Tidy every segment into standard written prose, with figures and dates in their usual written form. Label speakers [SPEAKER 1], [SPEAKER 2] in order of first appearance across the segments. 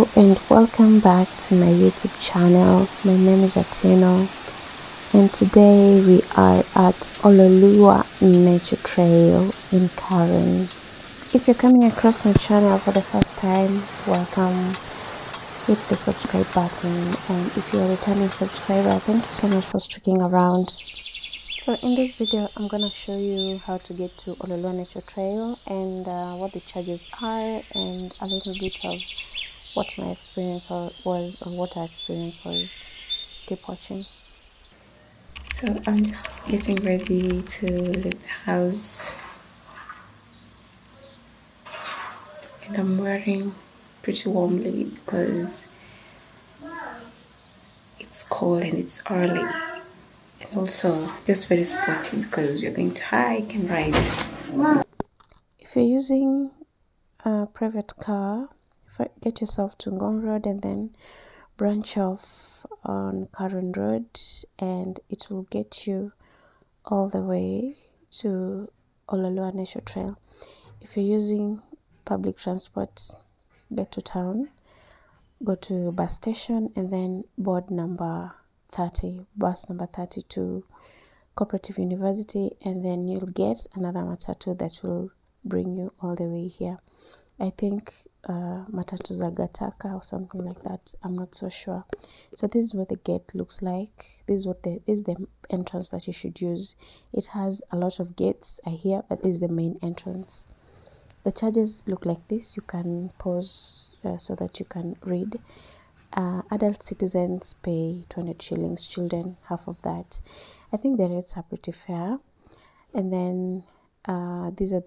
[SPEAKER 1] Hello and welcome back to my YouTube channel. My name is Atieno and today we are at Oloolua Nature Trail in Karen. If you're coming across my channel for the first time, welcome. Hit the subscribe button, and if you're a returning subscriber, thank you so much for sticking around. So in this video, I'm going to show you how to get to Oloolua Nature Trail and what the charges are and a little bit of what my experience was or what our experience was. Keep watching.
[SPEAKER 2] So I'm just getting ready to leave the house and I'm wearing pretty warmly because it's cold and it's early, and also just very sporty because we're going to hike and ride.
[SPEAKER 1] If you're using a private car, get yourself to Ngong Road and then branch off on Karen Road, and it will get you all the way to Oloolua Nature Trail. If you're using public transport, get to town, go to bus station, and then board bus number 30 to Cooperative University, and then you'll get another matatu that will bring you all the way here. I think matatu Zagataka or something like that. I'm not so sure. So this is what the gate looks like. This is the entrance that you should use. It has a lot of gates, I hear, but this is the main entrance. The charges look like this. You can pause so that you can read. Adult citizens pay 200 shillings, children half of that. I think the rates are pretty fair. And then these are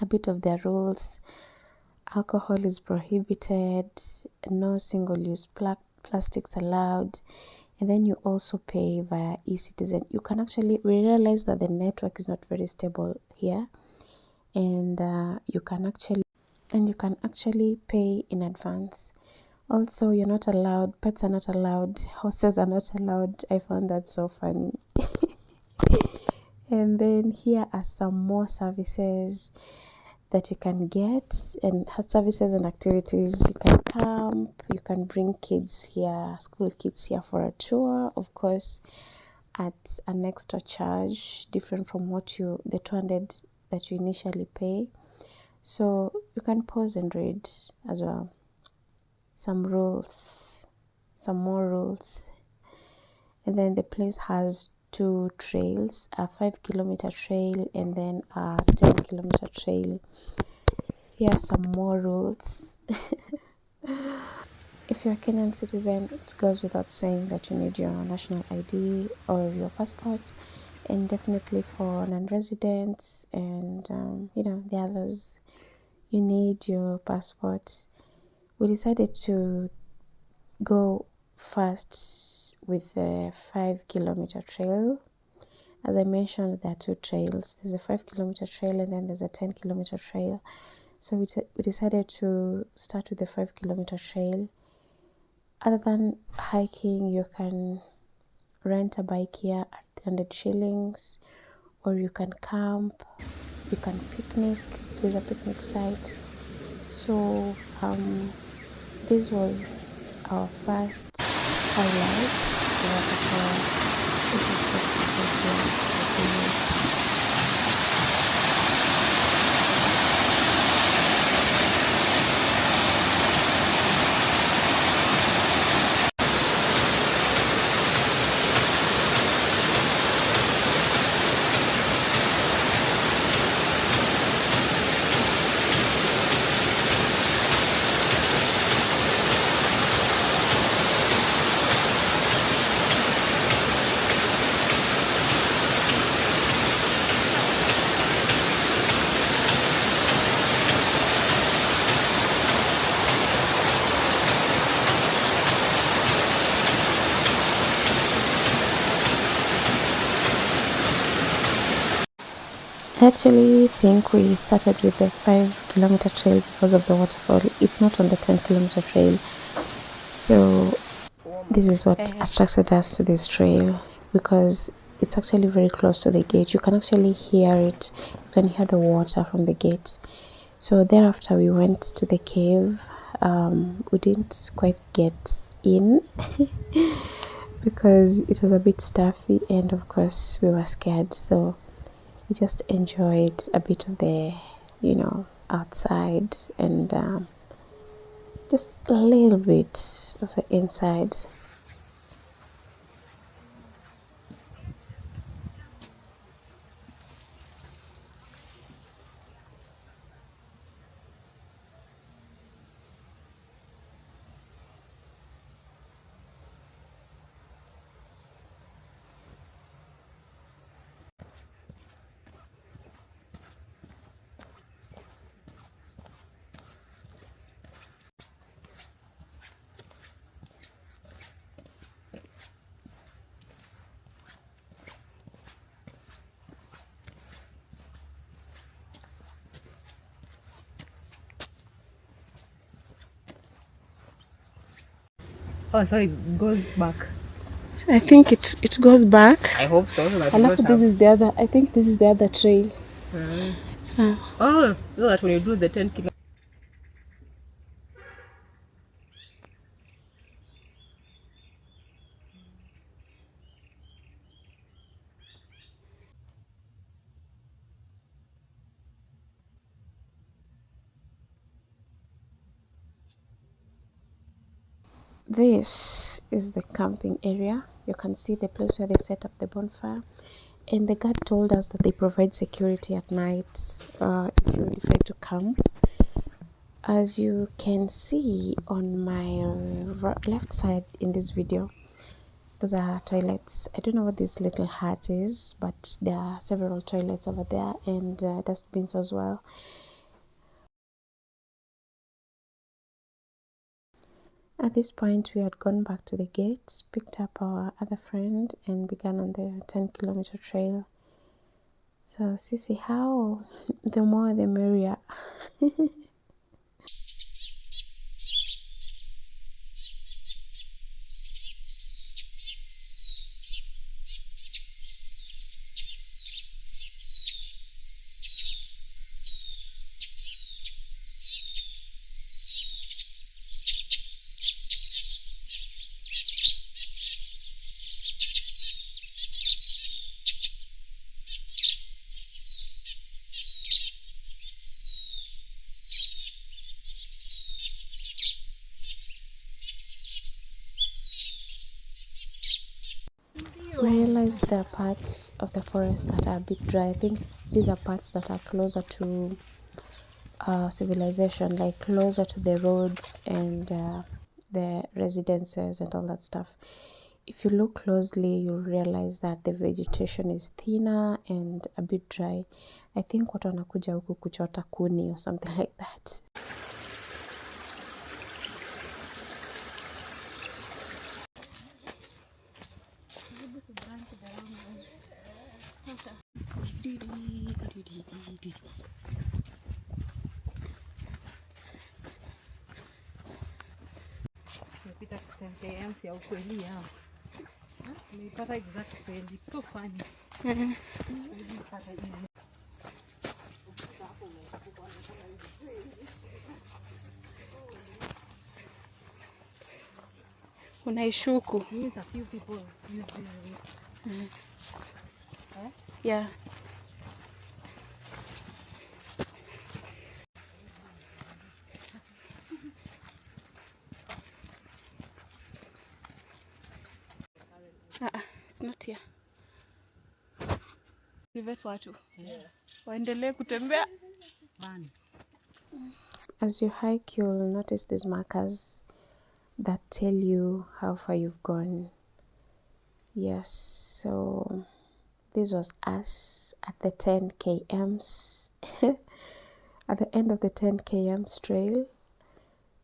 [SPEAKER 1] a bit of their rules. Alcohol is prohibited, no single-use plastics allowed, and then you also pay via e-citizen. We realize that the network is not very stable here, and you can actually pay in advance. Also, you're not allowed, pets are not allowed, horses are not allowed. I found that so funny. And then here are some more services that you can get, and services and activities. You can camp, you can bring kids here, school kids here for a tour, of course, at an extra charge, different from the 200 that you initially pay. So you can pause and read as well. Some more rules. And then the place has two trails, a 5-kilometer trail and then a 10-kilometer trail. Here are some more rules. If you're a Kenyan citizen, it goes without saying that you need your national ID or your passport, and definitely for non-residents and the others, you need your passport. We decided to go first with the 5-kilometer trail. As I mentioned, there are two trails. There's a 5-kilometer trail and then there's a 10-kilometer trail. So we decided to start with the 5-kilometer trail. Other than hiking, you can rent a bike here at 300 shillings, or you can camp, you can picnic. There's a picnic site. So this was our first highlights, waterfall. It was so peaceful here. I actually think we started with the 5-kilometer trail because of the waterfall. It's not on the 10-kilometer trail. So this is what attracted us to this trail, because it's actually very close to the gate. You can actually hear it. You can hear the water from the gate. So thereafter we went to the cave. We didn't quite get in because it was a bit stuffy, and of course we were scared, so we just enjoyed a bit of the, outside, and just a little bit of the inside.
[SPEAKER 3] Oh, so it goes back.
[SPEAKER 1] I think it goes back.
[SPEAKER 3] I hope so. So that
[SPEAKER 1] And after this is the other. I think this is the other trail.
[SPEAKER 3] Oh, so that when you do the 10 kilometers.
[SPEAKER 1] This is the camping area. You can see the place where they set up the bonfire. And the guard told us that they provide security at night if you decide to camp. As you can see on my left side in this video, those are toilets. I don't know what this little hut is, but there are several toilets over there, and dustbins as well. At this point, we had gone back to the gate, picked up our other friend, and began on the 10-kilometer trail. So, Sissy, how? The more the merrier. We realized there are parts of the forest that are a bit dry. I think these are parts that are closer to civilization, like closer to the roads and the residences and all that stuff. If you look closely, you'll realize that the vegetation is thinner and a bit dry. I think watu wanakuja huku kuchota kuni or something like that.
[SPEAKER 3] Tumepita 10 km ya ukweli ya. Nimeipata exact trail. It's so funny.
[SPEAKER 1] Unaishuku.
[SPEAKER 3] Means a few people use it.
[SPEAKER 1] Yeah. It's not here. Leave watu. Waendelee kutembea. As you hike, you'll notice these markers that tell you how far you've gone. Yes, so this was us at the 10 kms. At the end of the 10 kms trail,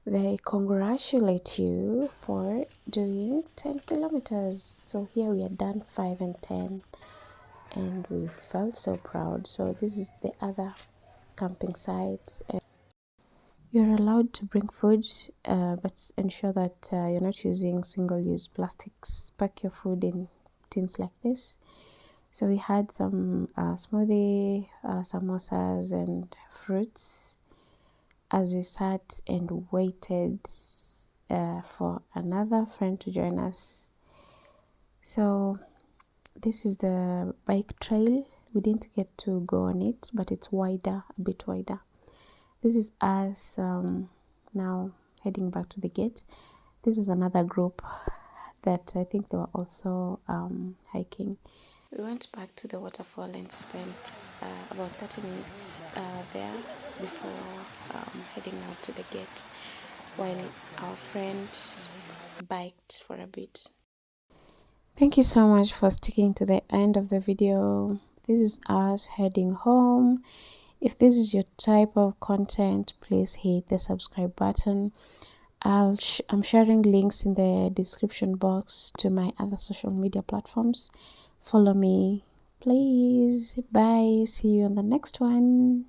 [SPEAKER 1] they congratulate you for doing 10 kilometers. So here we are done 5 and 10, and we felt so proud. So this is the other camping site. You're allowed to bring food, but ensure that you're not using single-use plastics. Pack your food in tins like this. So we had some smoothie, samosas, and fruits. as we sat and waited for another friend to join us. So this is the bike trail. We didn't get to go on it, but it's wider, a bit wider. This is us now heading back to the gate. This is another group that I think they were also hiking. We went back to the waterfall and spent about 30 minutes there before heading out to the gate, while our friend biked for a bit. Thank you so much for sticking to the end of the video. This is us heading home. If this is your type of content, please hit the subscribe button. I'm sharing links in the description box to my other social media platforms. Follow me, please. Bye. See you on the next one.